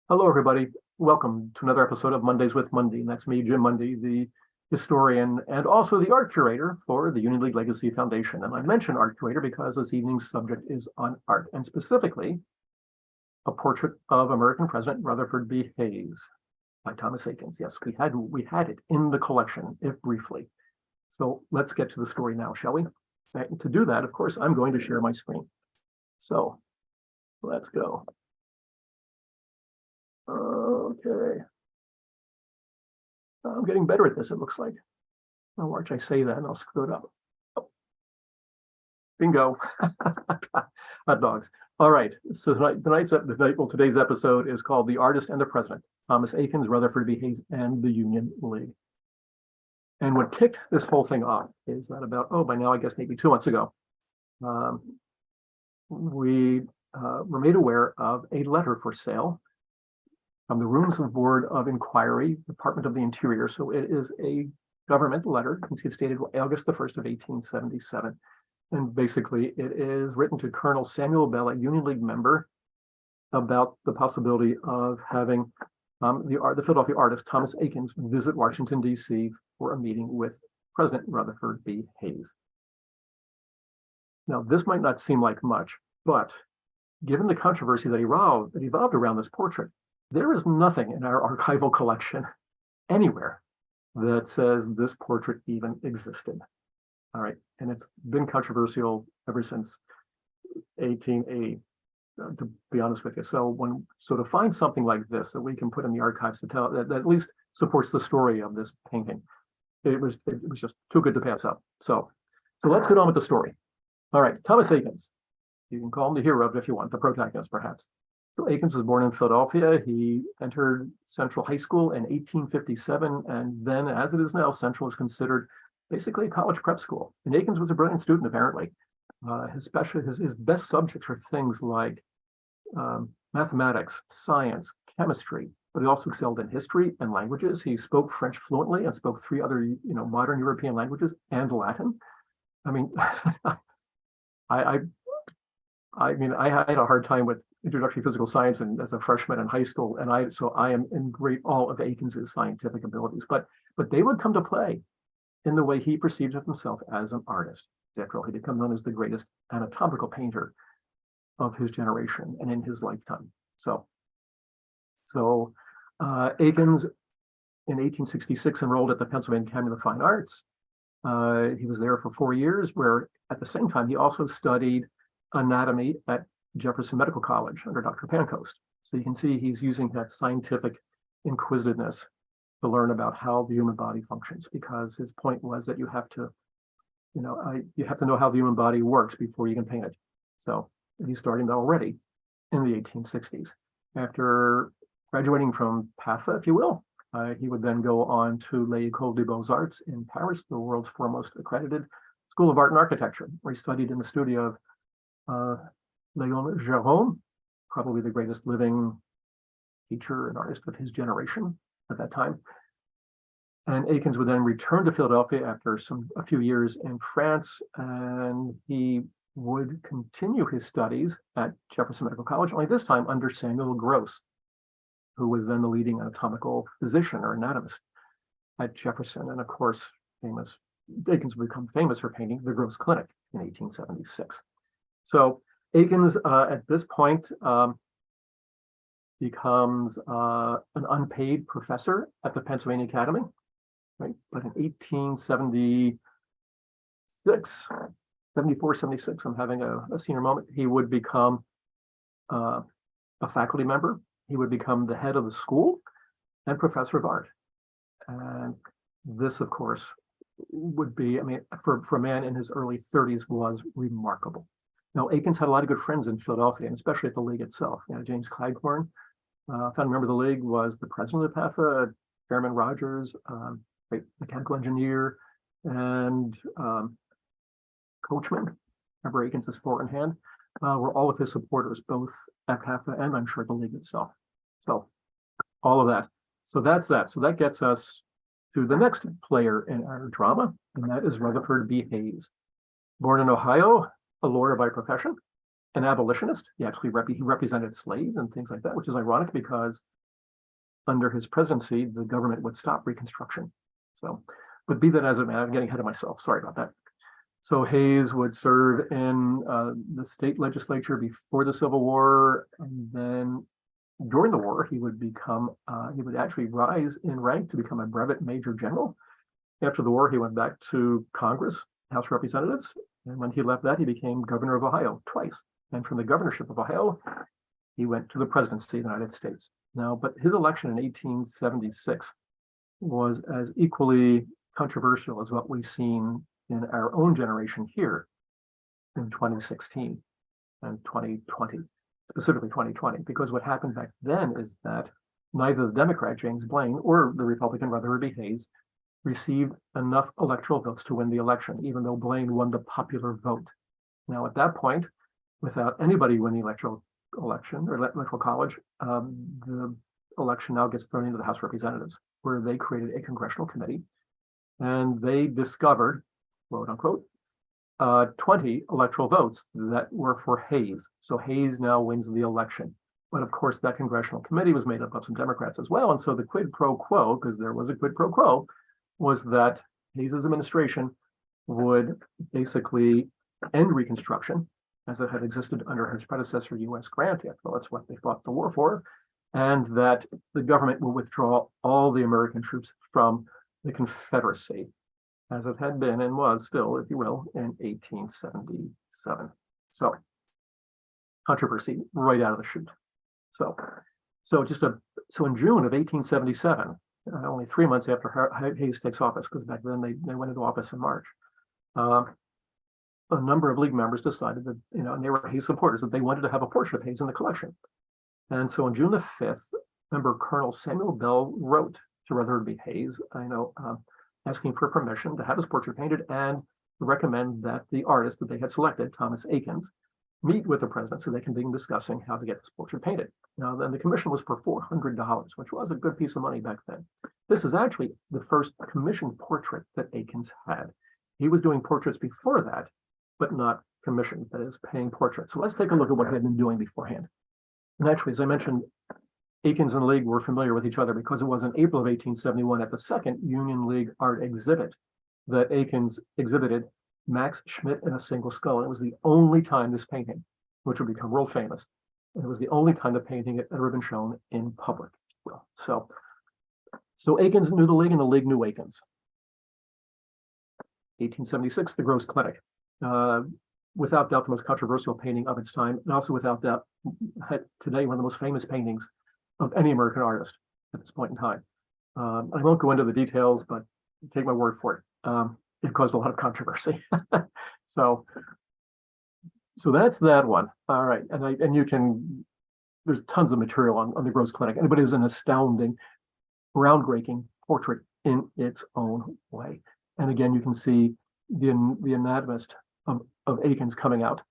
Hello, everybody. Welcome to another episode of Mondays with Mundy. And that's me, Jim Mundy, the historian and also the art curator for the Union League Legacy Foundation. And I mention art curator because this evening's subject is on art, and specifically a portrait of American President Rutherford B Hayes by Thomas Eakins. Yes, we had it in the collection, if briefly. So let's get to the story now, shall we? And to do that, of course, I'm going to share my screen. So let's go. Okay. I'm getting better at this, it looks like. I'll watch I say that and I'll screw it up. Oh. Bingo. Hot dogs. All right. So today's episode is called The Artist and the President, Thomas Eakins, Rutherford B Hayes, and the Union League. And what kicked this whole thing off is that by now, I guess maybe 2 months ago, we were made aware of a letter for sale from the Rooms of Board of Inquiry, Department of the Interior. So it is a government letter. You can see it's dated August the 1st of 1877. And basically it is written to Colonel Samuel Bell, a Union League member, about the possibility of having the Philadelphia artist Thomas Eakins visit Washington, D.C. for a meeting with President Rutherford B. Hayes. Now, this might not seem like much, but given the controversy that evolved around this portrait, there is nothing in our archival collection anywhere that says this portrait even existed. All right, and it's been controversial ever since 1880, to be honest with you. So to find something like this that we can put in the archives to tell that at least supports the story of this painting, it was just too good to pass up. So let's get on with the story. All right, Thomas Eakins. You can call him the hero if you want, the protagonist perhaps. So Eakins was born in Philadelphia. He entered Central High School in 1857, and then, as it is now, Central is considered basically a college prep school. And Eakins was a brilliant student, apparently. His best subjects were things like mathematics, science, chemistry, but he also excelled in history and languages. He spoke French fluently and spoke 3 other, modern European languages and Latin. I mean, I had a hard time with introductory physical science and as a freshman in high school, and I am in great awe of Eakins's scientific abilities, but they would come to play in the way he perceived of himself as an artist. After all, he became known as the greatest anatomical painter of his generation and in his lifetime. So Eakins in 1866 enrolled at the Pennsylvania Academy of Fine Arts. He was there for 4 years, where at the same time he also studied anatomy at Jefferson Medical College under Dr. Pancoast. So you can see he's using that scientific inquisitiveness to learn about how the human body functions, because his point was that you have to know how the human body works before you can paint it. So he's starting that already in the 1860s. After graduating from PAFA, if you will, he would then go on to l'École des Beaux-Arts in Paris, the world's foremost accredited School of Art and Architecture, where he studied in the studio of Léon Gérôme, probably the greatest living teacher and artist of his generation at that time. And Eakins would then return to Philadelphia after a few years in France, and he would continue his studies at Jefferson Medical College, only this time under Samuel Gross, who was then the leading anatomical physician or anatomist at Jefferson. And of course, Eakins would become famous for painting the Gross Clinic in 1876. So Eakins, at this point, becomes an unpaid professor at the Pennsylvania Academy, right? But in 1874, 76, I'm having a senior moment, he would become a faculty member. He would become the head of the school and professor of art. And this, of course, would be, for a man in his early 30s, was remarkable. Now, Eakins had a lot of good friends in Philadelphia, and especially at the League itself. James Clyghorn, founding member of the League, was the president of PAFA, Chairman Rogers, great mechanical engineer, and Coachman, remember Eakins' four in hand, were all of his supporters, both at PAFA and I'm sure the League itself. So all of that. So that's that. So that gets us to the next player in our drama, and that is Rutherford B. Hayes. Born in Ohio, a lawyer by profession, an abolitionist. He represented slaves and things like that, which is ironic because under his presidency, the government would stop Reconstruction. So, but be that as it may, I'm getting ahead of myself. Sorry about that. So Hayes would serve in the state legislature before the Civil War, and then during the war, he would actually rise in rank to become a brevet major general. After the war, he went back to Congress, House of Representatives, and when he left that, he became governor of Ohio twice. And from the governorship of Ohio, he went to the presidency of the United States. Now, but his election in 1876 was as equally controversial as what we've seen in our own generation here in 2016 and 2020, specifically 2020, because what happened back then is that neither the Democrat, James Blaine, or the Republican, Rutherford B Hayes, received enough electoral votes to win the election, even though Blaine won the popular vote. Now, at that point, without anybody winning the electoral college, the election now gets thrown into the House of Representatives, where they created a congressional committee, and they discovered, quote unquote, 20 electoral votes that were for Hayes. So Hayes now wins the election. But of course, that congressional committee was made up of some Democrats as well. And so the quid pro quo, because there was a quid pro quo, was that Hayes's administration would basically end Reconstruction as it had existed under his predecessor, U.S. Grant. Well, that's what they fought the war for. And that the government will withdraw all the American troops from the Confederacy, as it had been and was still, if you will, in 1877. So, controversy right out of the chute. So in June of 1877, only 3 months after Hayes takes office, because back then they went into office in March, a number of League members decided that, and they were Hayes supporters, that they wanted to have a portrait of Hayes in the collection. And so on June the 5th, member Colonel Samuel Bell wrote to Rutherford B Hayes, asking for permission to have his portrait painted and recommend that the artist that they had selected, Thomas Eakins, meet with the president so they can begin discussing how to get this portrait painted. Now, then the commission was for $400, which was a good piece of money back then. This is actually the first commissioned portrait that Eakins had. He was doing portraits before that, but not commissioned, that is, paying portraits. So let's take a look at what he had been doing beforehand. And actually, as I mentioned, Eakins and League were familiar with each other because it was in April of 1871 at the second Union League art exhibit that Eakins exhibited Max Schmidt in a Single Skull. And it was the only time this painting, which would become world famous, and it was the only time the painting had ever been shown in public. Well, so Eakins knew the League and the League knew Eakins. 1876, the Gross Clinic. Without doubt, the most controversial painting of its time, and also without doubt, today, one of the most famous paintings of any American artist at this point in time. I won't go into the details, but take my word for it. It caused a lot of controversy. So that's that one. All right, and you can, there's tons of material on the Gross Clinic, but it is an astounding, groundbreaking portrait in its own way. And again, you can see the anatomist of Eakins coming out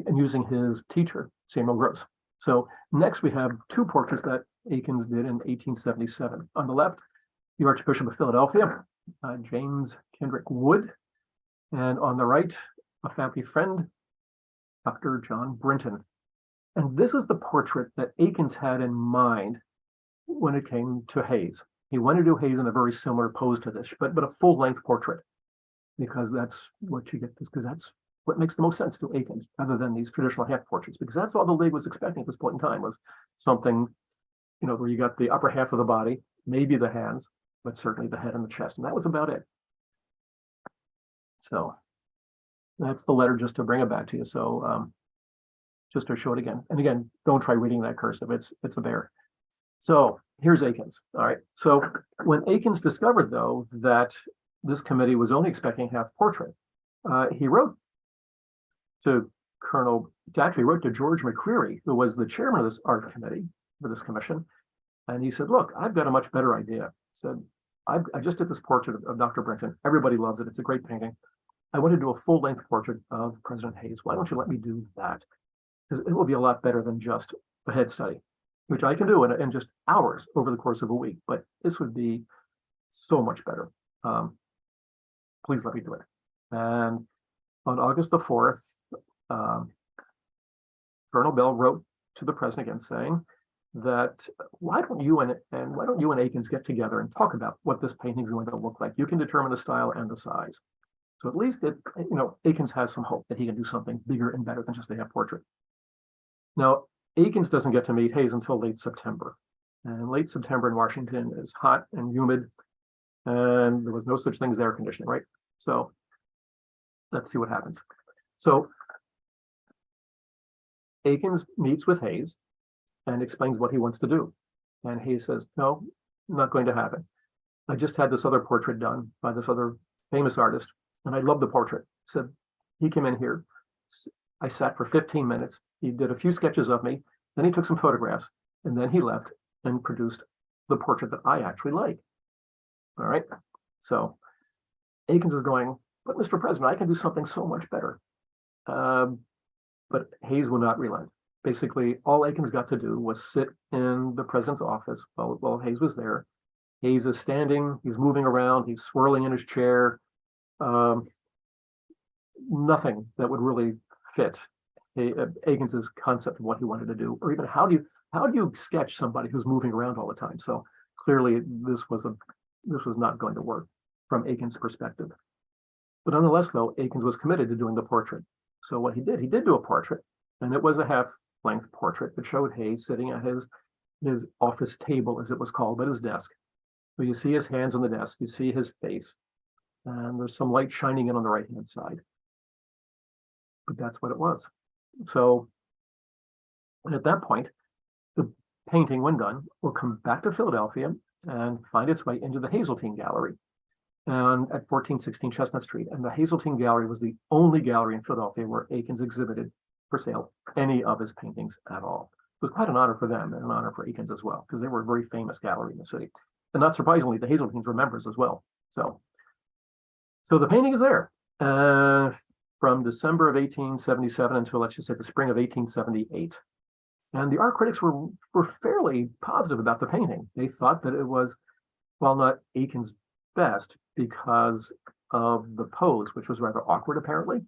and using his teacher, Samuel Gross. So next we have two portraits that Eakins did in 1877. On the left, the Archbishop of Philadelphia, James Kendrick Wood, and on the right, a family friend, Dr. John Brinton. And this is the portrait that Eakins had in mind when it came to Hayes. He wanted to do Hayes in a very similar pose to this, but a full-length portrait, because that's what you get, because that's what makes the most sense to Eakins, other than these traditional half portraits, because that's all the League was expecting at this point in time, was something, where you got the upper half of the body, maybe the hands, but certainly the head and the chest, and that was about it. So that's the letter, just to bring it back to you. So just to show it again, and again, don't try reading that cursive, it's a bear. So here's Eakins. All right. So when Eakins discovered, though, that this committee was only expecting half portrait, he wrote to George McCreary, who was the chairman of this art committee for this commission. And he said, look, I've got a much better idea. He said, I just did this portrait of Dr. Brinton. Everybody loves it. It's a great painting. I want to do a full-length portrait of President Hayes. Why don't you let me do that? Because it will be a lot better than just a head study, which I can do in just hours over the course of a week. But this would be so much better. Please let me do it. And on August the 4th, Colonel Bell wrote to the president again saying that why don't you and Eakins get together and talk about what this painting is going to look like? You can determine the style and the size. So at least Eakins has some hope that he can do something bigger and better than just a portrait. Now, Eakins doesn't get to meet Hayes until late September. And late September in Washington is hot and humid, and there was no such thing as air conditioning, right? So let's see what happens. So Eakins meets with Hayes and explains what he wants to do. And Hayes says, no, not going to happen. I just had this other portrait done by this other famous artist, and I love the portrait. Said he came in here. I sat for 15 minutes. He did a few sketches of me. Then he took some photographs, and then he left and produced the portrait that I actually like. All right. So Eakins is going, but Mr. President, I can do something so much better. But Hayes will not relent. Basically, all Eakins got to do was sit in the president's office while Hayes was there. Hayes is standing, he's moving around, he's swirling in his chair. Nothing that would really fit Eakins's concept of what he wanted to do, or even how do you sketch somebody who's moving around all the time? So clearly, this was not going to work from Eakins' perspective. But nonetheless, though, Eakins was committed to doing the portrait. So what he did do a portrait, and it was a half-length portrait that showed Hayes sitting at his office table, as it was called, at his desk. So you see his hands on the desk, you see his face, and there's some light shining in on the right-hand side. But that's what it was. So at that point, the painting, when done, will come back to Philadelphia and find its way into the Hazeltine Gallery and at 1416 Chestnut Street. And the Hazeltine Gallery was the only gallery in Philadelphia where Eakins exhibited for sale any of his paintings at all. It was quite an honor for them and an honor for Eakins as well, because they were a very famous gallery in the city. And not surprisingly, the Hazeltines were members as well. So the painting is there. From December of 1877 until, let's just say, the spring of 1878. And the art critics were fairly positive about the painting. They thought that it was, while not Eakins' best, because of the pose, which was rather awkward, apparently.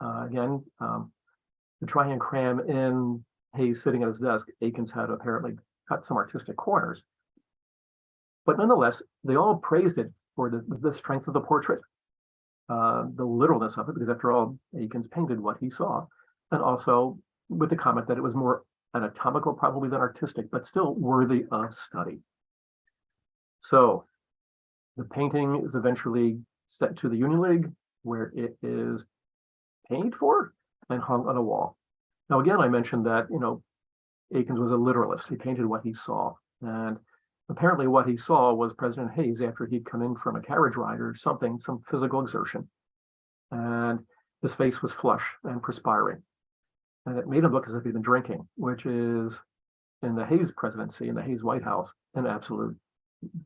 Again, to try and cram in Hayes sitting at his desk, Eakins had apparently cut some artistic corners. But nonetheless, they all praised it for the strength of the portrait, the literalness of it, because after all, Eakins painted what he saw, and also with the comment that it was more anatomical probably than artistic, but still worthy of study. So the painting is eventually sent to the Union League, where it is paid for and hung on a wall. Now, again, I mentioned that, Eakins was a literalist. He painted what he saw. And apparently what he saw was President Hayes after he'd come in from a carriage ride or something, some physical exertion. And his face was flush and perspiring. And it made him look as if he'd been drinking, which is, in the Hayes presidency, in the Hayes White House, an absolute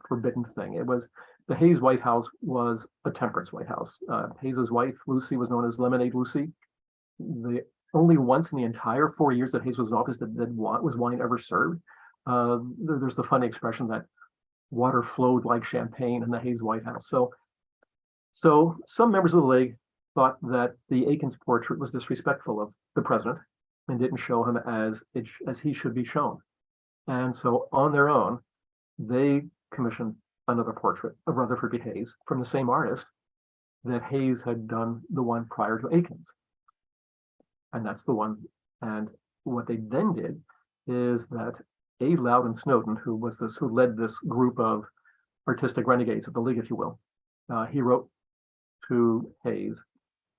forbidden thing. It was, the Hayes White House was a temperance White House. Hayes's wife, Lucy, was known as Lemonade Lucy. The only once in the entire 4 years that Hayes was in office that was wine ever served. There's the funny expression that water flowed like champagne in the Hayes White House. So some members of the League thought that the Eakins portrait was disrespectful of the president and didn't show him as he should be shown. And so on their own, they commissioned another portrait of Rutherford B Hayes from the same artist that Hayes had done the one prior to Eakins. And that's the one. And what they then did is that A. Loudon Snowden, who led this group of artistic renegades of the League, if you will, he wrote to Hayes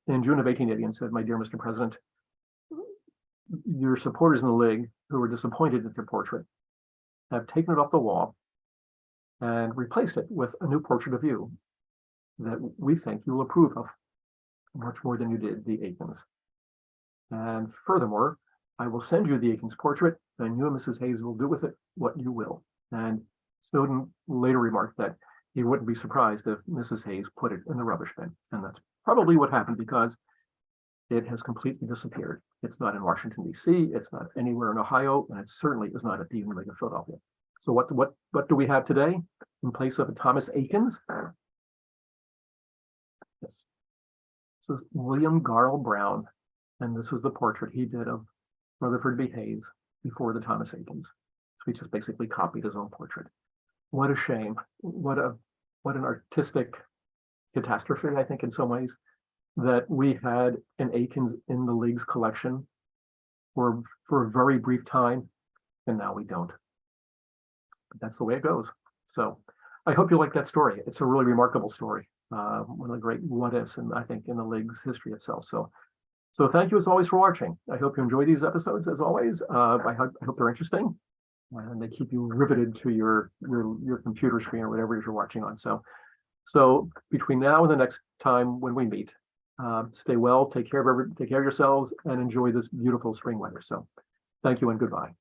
in June of 1880 and said, "My dear Mr. President, your supporters in the League who were disappointed at your portrait have taken it off the wall and replaced it with a new portrait of you that we think you will approve of much more than you did the Eakins. And furthermore, I will send you the Eakins portrait, and you and Mrs. Hayes will do with it what you will." And Snowden later remarked that he wouldn't be surprised if Mrs. Hayes put it in the rubbish bin. And that's probably what happened, because it has completely disappeared. It's not in Washington, D.C., it's not anywhere in Ohio, and it certainly is not at the Union League of Philadelphia. So what do we have today in place of Thomas Eakins? Yes. This is William Garl Brown, and this is the portrait he did of Rutherford B Hayes before the Thomas Eakins. he just basically copied his own portrait. What a shame. What an artistic catastrophe, I think, in some ways, that we had an Eakins in the League's collection for a very brief time, and now we don't. But that's the way it goes. So I hope you like that story. It's a really remarkable story. One of the great what ifs, and I think in the League's history itself. So thank you as always for watching. I hope you enjoy these episodes as always. I hope they're interesting and they keep you riveted to your computer screen or whatever it is you're watching on. So between now and the next time when we meet, stay well, take care of yourselves, and enjoy this beautiful spring weather. So thank you and goodbye.